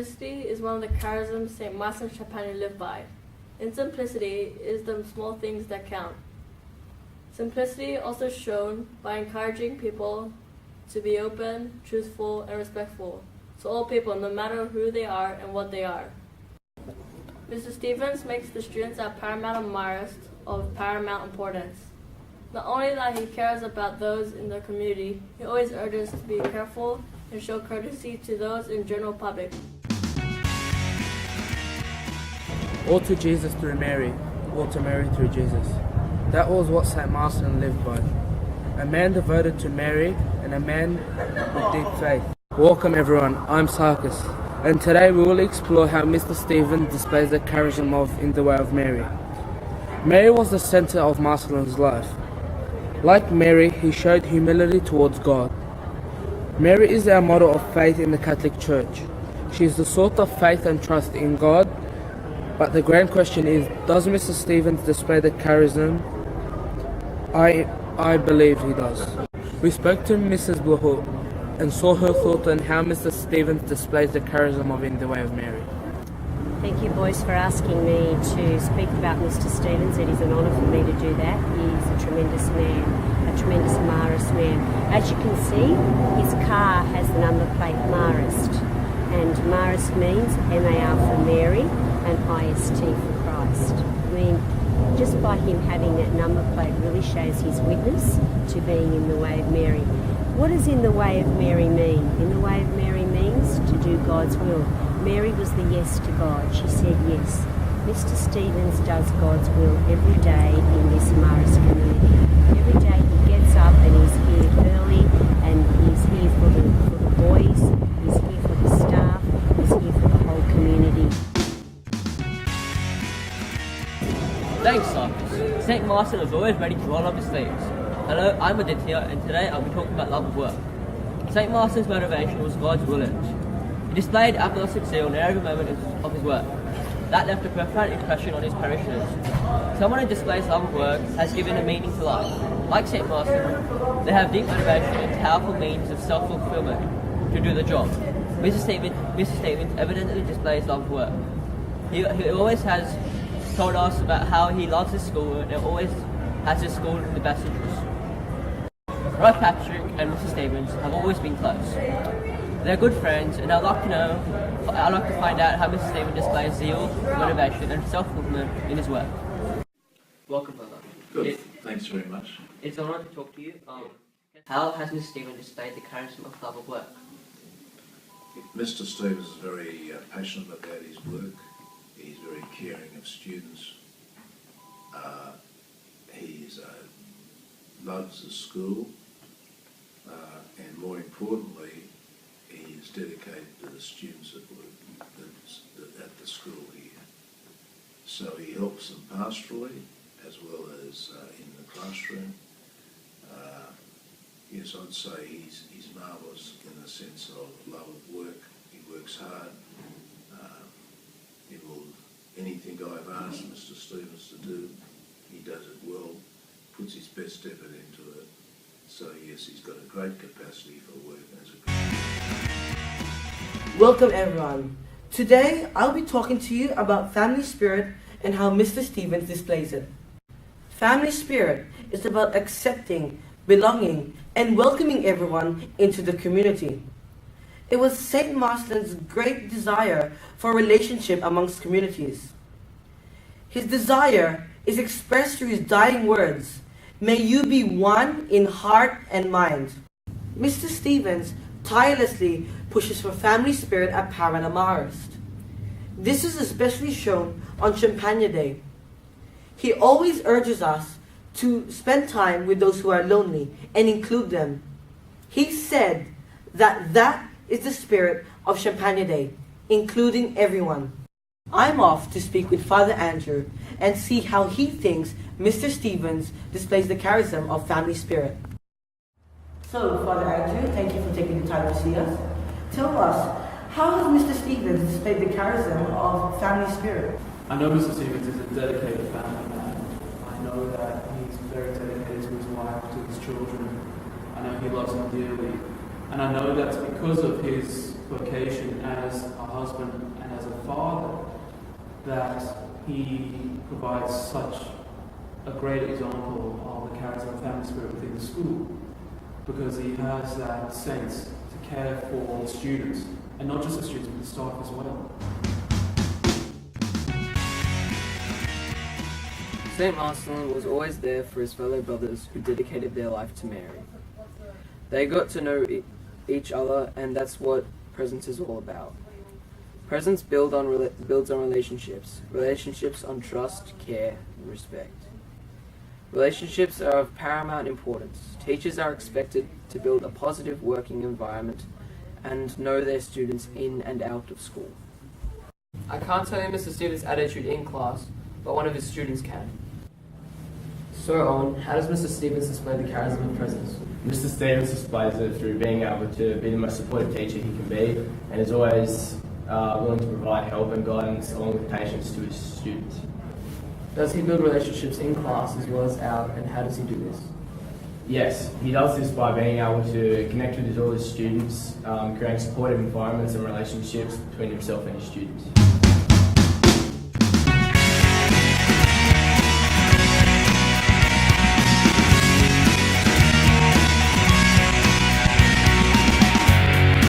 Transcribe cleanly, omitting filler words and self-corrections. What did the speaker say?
Simplicity is one of the charisms St. Martin and Champagne live by. In simplicity is the small things that count. Simplicity also shown by encouraging people to be open, truthful, and respectful to all people, no matter who they are and what they are. Mr. Stevens makes the students at Paramount and Marist of paramount importance. Not only that he cares about those in the community, he always urges to be careful and show courtesy to those in general public. All to Jesus through Mary, all to Mary through Jesus. That was what St. Martin lived by. A man devoted to Mary and a man with deep faith. Welcome everyone, I'm Sarkis, and today we will explore how Mr. Stevens displays the charism of In the Way of Mary. Mary was the centre of Marcelin's life. Like Mary, he showed humility towards God. Mary is our model of faith in the Catholic Church. She is the sort of faith and trust in God. But the grand question is, does Mr. Stevens display the charism? I believe he does. We spoke to Mrs. Blahut and saw her thoughts on how Mr. Stevens displays the charism of In the Way of Mary. Thank you, boys, for asking me to speak about Mr. Stevens. It is an honour for me to do that. He is a tremendous man, a tremendous Marist man. As you can see, his car has the number plate Marist, and Marist means M-A-R for Mary and I-S-T for Christ. I mean, just by him having that number plate really shows his witness to being in the way of Mary. What does in the way of Mary mean? In the way of Mary means to do God's will. Mary was the yes to God. She said yes. Mr. Stevens does God's will every day in this Marist community. Every day he gets up and he's here early, and he's here for the boys, he's here for the staff, he's here for the whole community. Thanks, Sarkis. St. Martin was always ready to roll up his sleeves. Hello, I'm Aditya, and today I'll be talking about love of work. St. Martin's motivation was God's will in it. He displayed apostolic zeal in every moment of his work. That left a profound impression on his parishioners. Someone who displays love of work has given a meaning to life. Like St. Martin, they have deep motivation and powerful means of self-fulfillment to do the job. Mr. Stevens evidently displays love of work. He always has told us about how he loves his school and always has his school in the best interest. Roy Patrick and Mr. Stevens have always been close. They're good friends, and I'd like to find out how Mr. Stevens displays zeal, motivation, and self-fulfillment in his work. Welcome, brother. Good. Thanks very much. It's an honour to talk to you. How has Mr. Stevens displayed the charism of love of work? Mr. Stevens is very passionate about his work. He's very caring of students. He loves the school, and more importantly, he is dedicated to the students that work at the school here. So he helps them pastorally as well as in the classroom. Yes, I'd say he's marvellous in the sense of love of work. He works hard. Anything I've asked Mr. Stevens to do, he does it well, puts his best effort into it. So yes, he's got a great capacity for working as a Welcome everyone. Today I'll be talking to you about family spirit and how Mr. Stevens displays it. Family spirit is about accepting, belonging, and welcoming everyone into the community. It was St. Martin's great desire for a relationship amongst communities. His desire is expressed through his dying words, "May you be one in heart and mind." Mr. Stevens tirelessly pushes for family spirit at Paramount Marist. This is especially shown on Champagne Day. He always urges us to spend time with those who are lonely and include them. He said that is the spirit of Champagne Day, including everyone. I'm off to speak with Father Andrew and see how he thinks Mr. Stevens displays the charism of family spirit. So, Father Andrew, thank you for taking the time to see us. Tell us, how has Mr. Stevens displayed the charism of family spirit? I know Mr. Stevens is a dedicated family man. I know that he's very dedicated to his wife, to his children. I know he loves them dearly. And I know that's because of his vocation as a husband and as a father that he provides such a great example of the charism of family spirit within the school, because he has that sense to care for students, and not just the students but the staff as well. St. Marcelin was always there for his fellow brothers who dedicated their life to Mary. They got to know each other, and that's what presence is all about. Presence builds on relationships on trust, care, and respect. Relationships are of paramount importance. Teachers are expected to build a positive working environment and know their students in and out of school. I can't tell you Mr. Stevens' attitude in class, but one of his students can. So, Owen, how does Mr. Stevens display the charism of presence? Mr. Stevens displays it through being able to be the most supportive teacher he can be, and is always willing to provide help and guidance along with patience to his students. Does he build relationships in class as well as out, and how does he do this? Yes, he does this by being able to connect with all his students, creating supportive environments and relationships between himself and his students.